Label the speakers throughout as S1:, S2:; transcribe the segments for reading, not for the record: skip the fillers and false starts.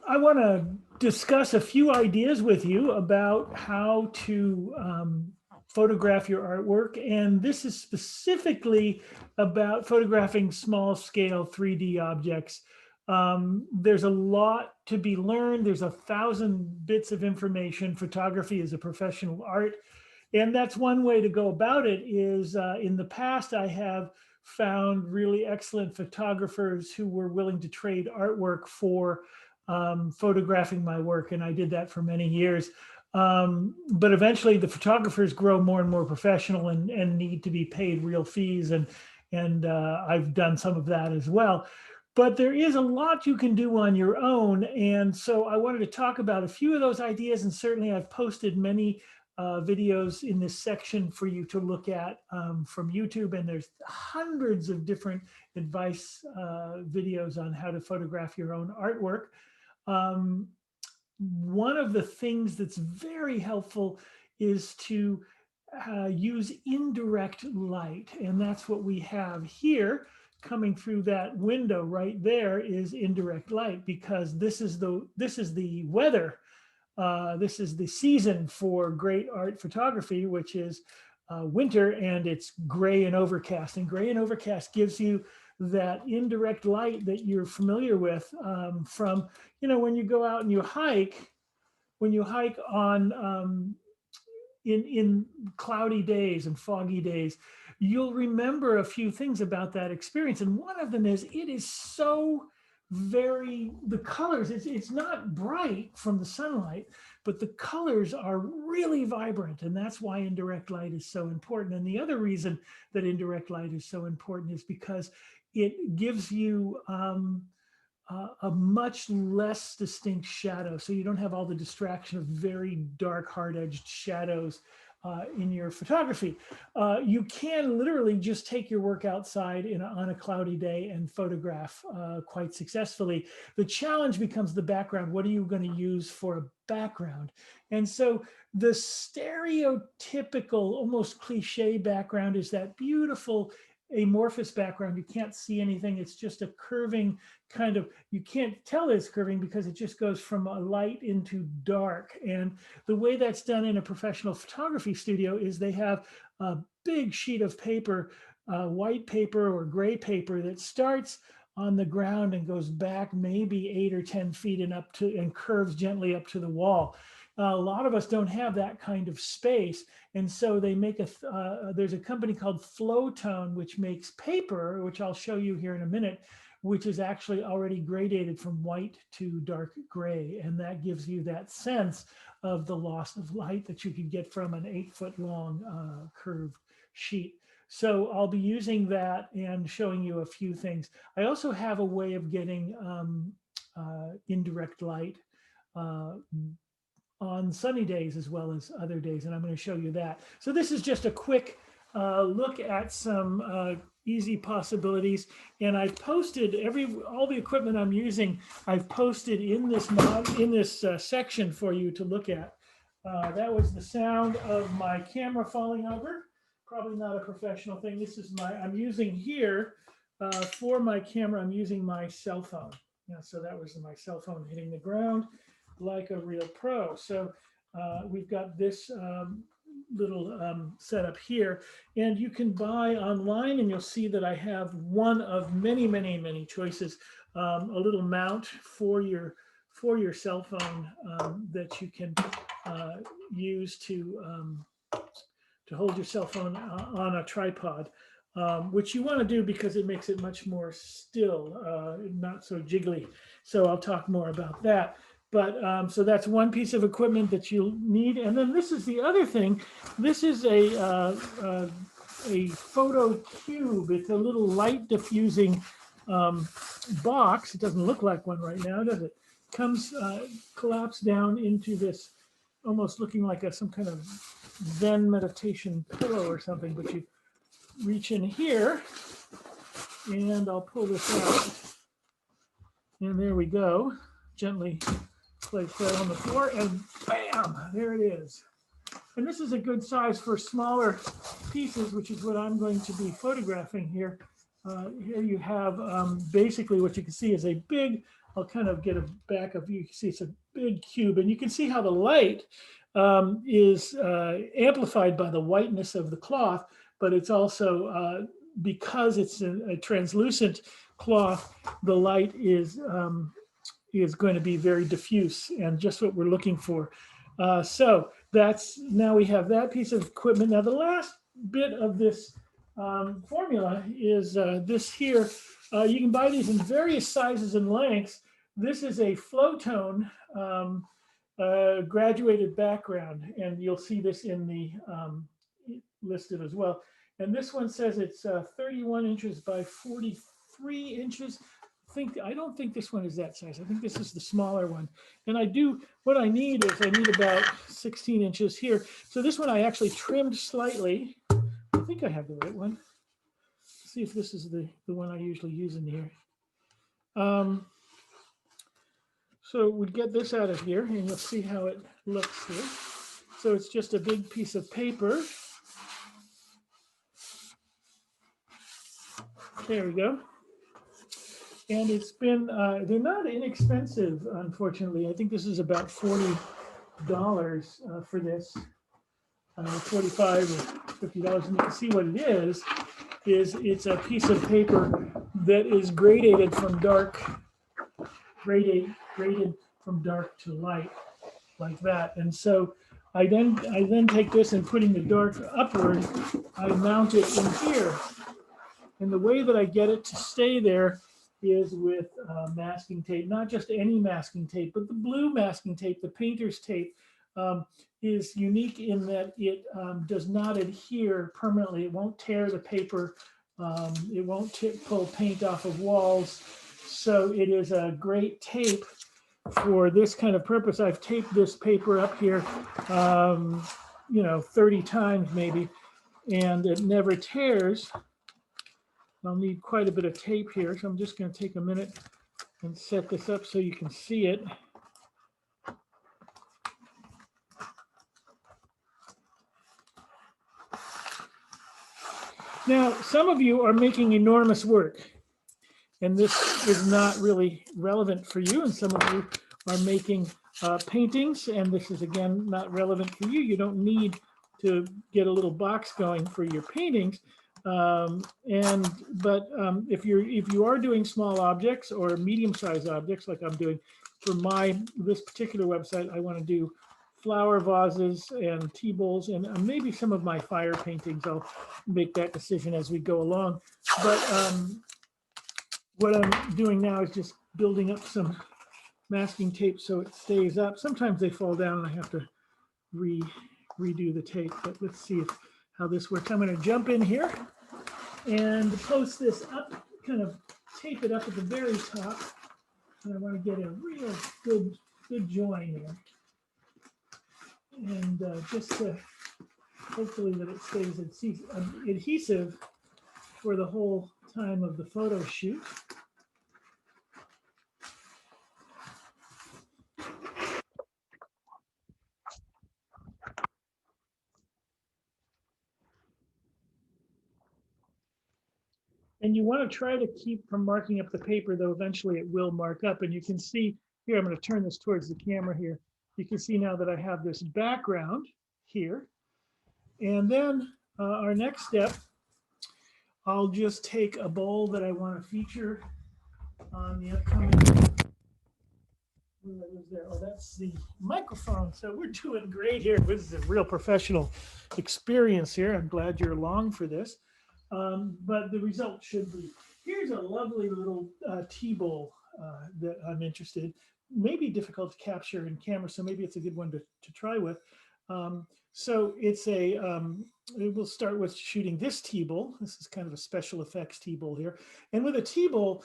S1: I want to discuss a few ideas with you about how to photograph your artwork. And this is specifically about photographing small scale 3D objects. There's a lot to be learned. There's 1,000 bits of information. Photography is a professional art. And that's one way to go about it is in the past, I have found really excellent photographers who were willing to trade artwork for photographing my work. And I did that for many years. But eventually the photographers grow more and more professional and need to be paid real fees. And I've done some of that as well. But there is a lot you can do on your own. And so I wanted to talk about a few of those ideas. And certainly I've posted many videos in this section for you to look at from YouTube. And there's hundreds of different advice videos on how to photograph your own artwork. One of the things that's very helpful is to use indirect light. And that's what we have here. Coming through that window right there is indirect light, because this is the weather. This is the season for great art photography, which is winter, and it's gray and overcast. And gray and overcast gives you that indirect light that you're familiar with from, when you go out and you hike, when you hike on in cloudy days and foggy days, you'll remember a few things about that experience. And one of them is it is so the colors, it's not bright from the sunlight, but the colors are really vibrant. And that's why indirect light is so important. And the other reason that indirect light is so important is because it gives you a much less distinct shadow. So you don't have all the distraction of very dark, hard-edged shadows in your photography. You can literally just take your work outside on a cloudy day and photograph quite successfully. The challenge becomes the background. What are you going to use for a background? And so the stereotypical, almost cliche background is that beautiful amorphous background. You can't see anything. It's just a curving kind of, you can't tell it's curving because it just goes from a light into dark. And the way that's done in a professional photography studio is they have a big sheet of paper, white paper or gray paper, that starts on the ground and goes back maybe 8 or 10 feet and curves gently up to the wall. A lot of us don't have that kind of space. And so they make there's a company called Flowtone, which makes paper, which I'll show you here in a minute, which is actually already gradated from white to dark gray. And that gives you that sense of the loss of light that you could get from an 8-foot long curved sheet. So I'll be using that and showing you a few things. I also have a way of getting indirect light on sunny days as well as other days, and I'm going to show you that. So this is just a quick look at some easy possibilities, and I've posted all the equipment I'm using. I've posted in this section for you to look at. That was the sound of my camera falling over. Probably not a professional thing. This is I'm using here for my camera. I'm using my cell phone. So that was my cell phone hitting the ground like a real pro. So we've got this little setup here, and you can buy online, and you'll see that I have one of many, many, many choices, a little mount for your cell phone that you can use to hold your cell phone on a tripod, which you want to do because it makes it much more still, not so jiggly. So I'll talk more about that. But so that's one piece of equipment that you'll need. And then this is the other thing. This is a photo cube. It's a little light diffusing box. It doesn't look like one right now, does it? Comes collapsed down into this, almost looking like some kind of Zen meditation pillow or something. But you reach in here, and I'll pull this out. And there we go. Gently place that on the floor, and bam, there it is. And this is a good size for smaller pieces, which is what I'm going to be photographing here. Here you have basically what you can see is a big I'll kind of get a back of you. You can see it's a big cube, and you can see how the light is amplified by the whiteness of the cloth, but it's also because it's a translucent cloth, the light is going to be very diffuse and just what we're looking for. So that's, now we have that piece of equipment. Now the last bit of this formula is this here. You can buy these in various sizes and lengths. This is a Flowtone graduated background, and you'll see this in the listed as well. And this one says it's 31 inches by 43 inches. I don't think this one is that size. I think this is the smaller one. And what I need is I need about 16 inches here. So this one I actually trimmed slightly. I think I have the right one. Let's see if this is the one I usually use in here. So we'd get this out of here and you'll see how it looks here. So it's just a big piece of paper. There we go. And it's been, they're not inexpensive, unfortunately. I think this is about $40 for this, $45 or $50. And you can see what it is it's a piece of paper that is graded from dark to light, like that. And so I then take this and putting the dark upward, I mount it in here. And the way that I get it to stay there is with masking tape, not just any masking tape, but the blue masking tape, the painter's tape, is unique in that it does not adhere permanently. It won't tear the paper. It won't pull paint off of walls. So it is a great tape for this kind of purpose. I've taped this paper up here, 30 times maybe, and it never tears. I'll need quite a bit of tape here, so I'm just going to take a minute and set this up so you can see it. Now, some of you are making enormous work, and this is not really relevant for you, and some of you are making paintings, and this is, again, not relevant for you. You don't need to get a little box going for your paintings. If you are doing small objects or medium-sized objects like I'm doing for this particular website, I want to do flower vases and tea bowls and maybe some of my fire paintings. I'll make that decision as we go along. But what I'm doing now is just building up some masking tape so it stays up. Sometimes they fall down and I have to redo the tape, but let's see how this works. I'm going to jump in here and post this up, kind of tape it up at the very top. And I want to get a real good join here. And just to hopefully that it stays adhesive for the whole time of the photo shoot. And you want to try to keep from marking up the paper, though eventually it will mark up. And you can see here, I'm going to turn this towards the camera here. You can see now that I have this background here. And then our next step, I'll just take a bowl that I want to feature on the upcoming. Oh, that's the microphone. So we're doing great here. This is a real professional experience here. I'm glad you're along for this. But the result should be, here's a lovely little tea bowl that I'm interested. Maybe difficult to capture in camera, so maybe it's a good one to try with. So it's we'll start with shooting this tea bowl. This is kind of a special effects tea bowl here. And with a tea bowl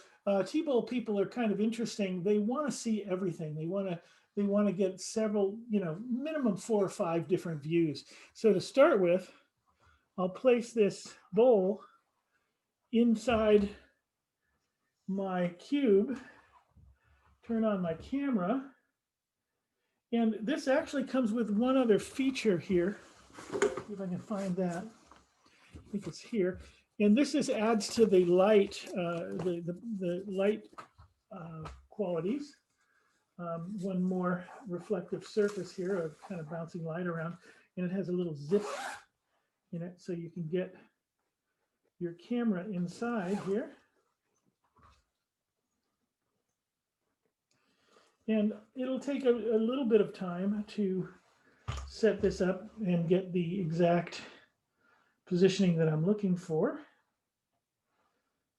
S1: people are kind of interesting. They want to see everything. They want to get several, minimum 4 or 5 different views. So to start with, I'll place this bowl inside my cube, turn on my camera, and this actually comes with one other feature here. See if I can find that. I think it's here. And this adds to the light, the light qualities. One more reflective surface here of kind of bouncing light around, and it has a little zip in it so you can get your camera inside here. And it'll take a little bit of time to set this up and get the exact positioning that I'm looking for.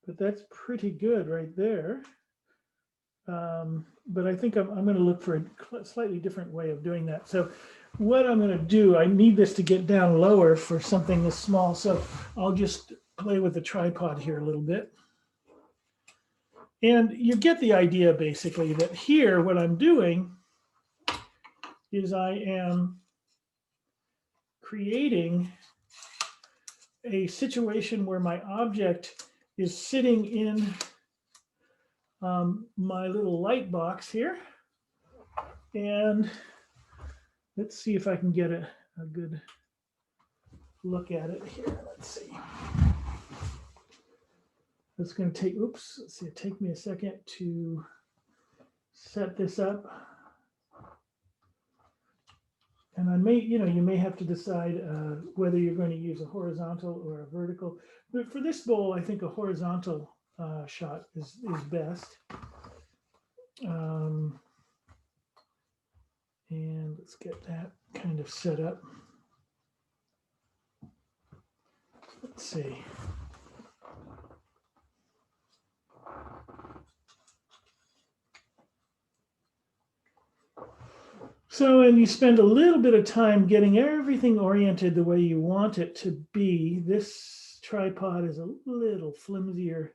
S1: But that's pretty good right there. But I think I'm going to look for a slightly different way of doing that. So what I'm going to do, I need this to get down lower for something this small. So I'll just play with the tripod here a little bit. And you get the idea basically that here what I'm doing is I am creating a situation where my object is sitting in my little light box here. And let's see if I can get a good look at it here. Let's see. It's going to take, oops, let's see, it take me a second to set this up. And I may, you may have to decide whether you're going to use a horizontal or a vertical. But for this bowl, I think a horizontal shot is best. And let's get that kind of set up. Let's see. So, and you spend a little bit of time getting everything oriented the way you want it to be. This tripod is a little flimsier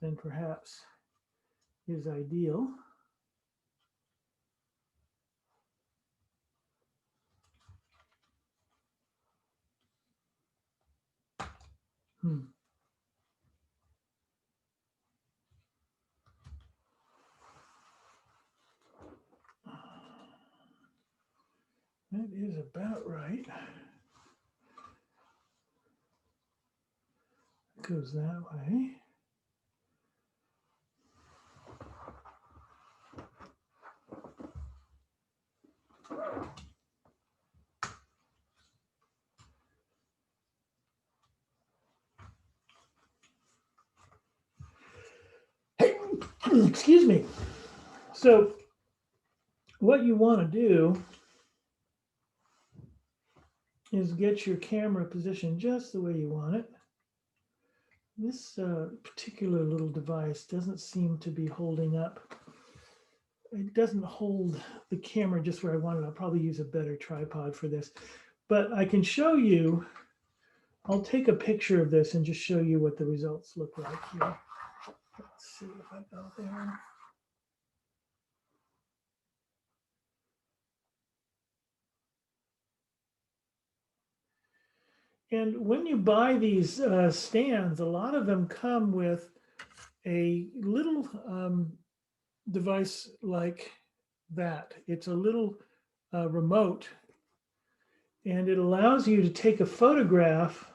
S1: than perhaps is ideal. That is about right. It goes that way. Hey, excuse me. So what you want to do is get your camera positioned just the way you want it. This particular little device doesn't seem to be holding up. It doesn't hold the camera just where I want it. I'll probably use a better tripod for this. But I can show you, I'll take a picture of this and just show you what the results look like here. Let's see if I go there. And when you buy these stands, a lot of them come with a little device like that. It's a little remote, and it allows you to take a photograph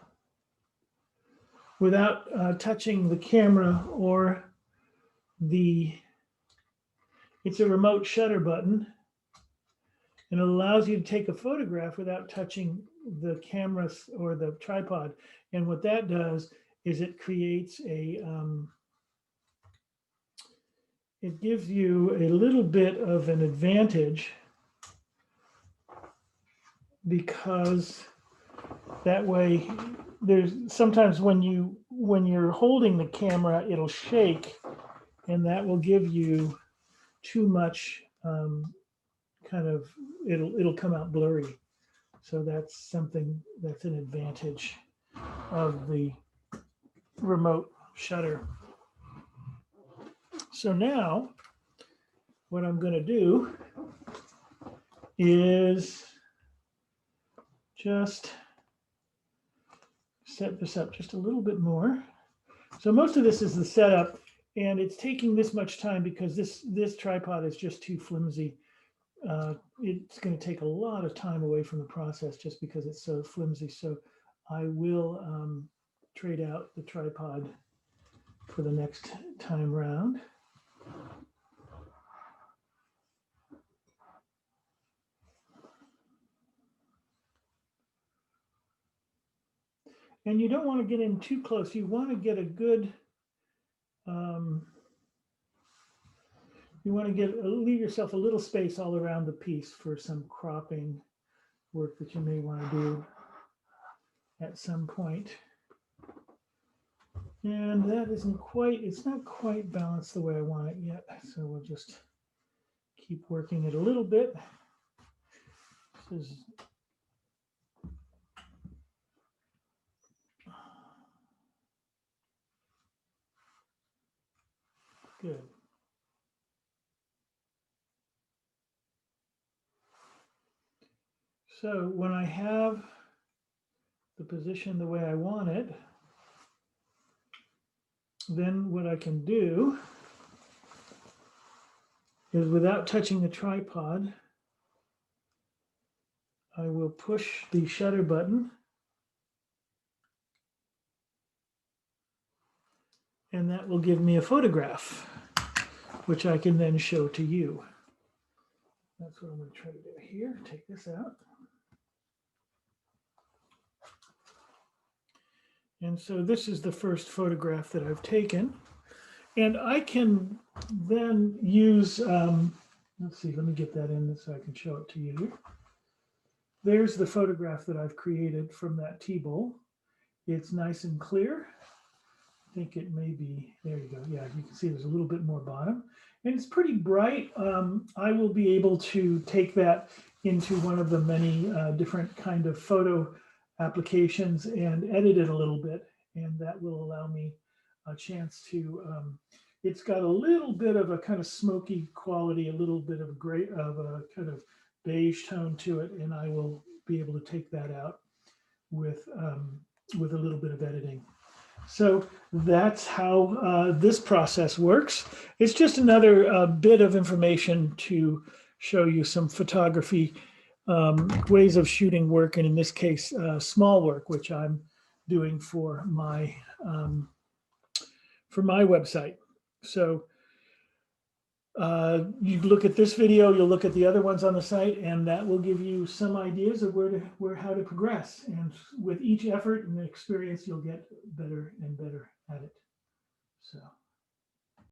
S1: without touching the camera or it's a remote shutter button, and it allows you to take a photograph without touching the camera or the tripod. And what that does is it creates it gives you a little bit of an advantage, because that way there's sometimes when you're holding the camera, it'll shake, and that will give you too much kind of, it'll come out blurry. So that's something that's an advantage of the remote shutter. So now what I'm going to do is just set this up just a little bit more. So most of this is the setup, and it's taking this much time because this tripod is just too flimsy. It's going to take a lot of time away from the process just because it's so flimsy. So I will trade out the tripod for the next time round. And you don't want to get in too close. You want to get a good, you want to leave yourself a little space all around the piece for some cropping work that you may want to do at some point. And that isn't quite, it's not quite balanced the way I want it yet. So we'll just keep working it a little bit. This is good. So when I have the position the way I want it, then what I can do is, without touching the tripod, I will push the shutter button, and that will give me a photograph, which I can then show to you. That's what I'm going to try to do here. Take this out. And so this is the first photograph that I've taken. And I can then use, let's see, let me get that in so I can show it to you. There's the photograph that I've created from that tea bowl. It's nice and clear. I think it may be, there you go. Yeah, you can see there's a little bit more bottom. And it's pretty bright. I will be able to take that into one of the many different kind of photo applications and edit it a little bit. And that will allow me a chance to, it's got a little bit of a kind of smoky quality, a little bit of a gray, of a kind of beige tone to it. And I will be able to take that out with a little bit of editing. So that's how this process works. It's just another bit of information to show you some photography ways of shooting work, and in this case, small work, which I'm doing for my website. So you look at this video, you'll look at the other ones on the site, and that will give you some ideas of how to progress. And with each effort and experience, you'll get better and better at it. So.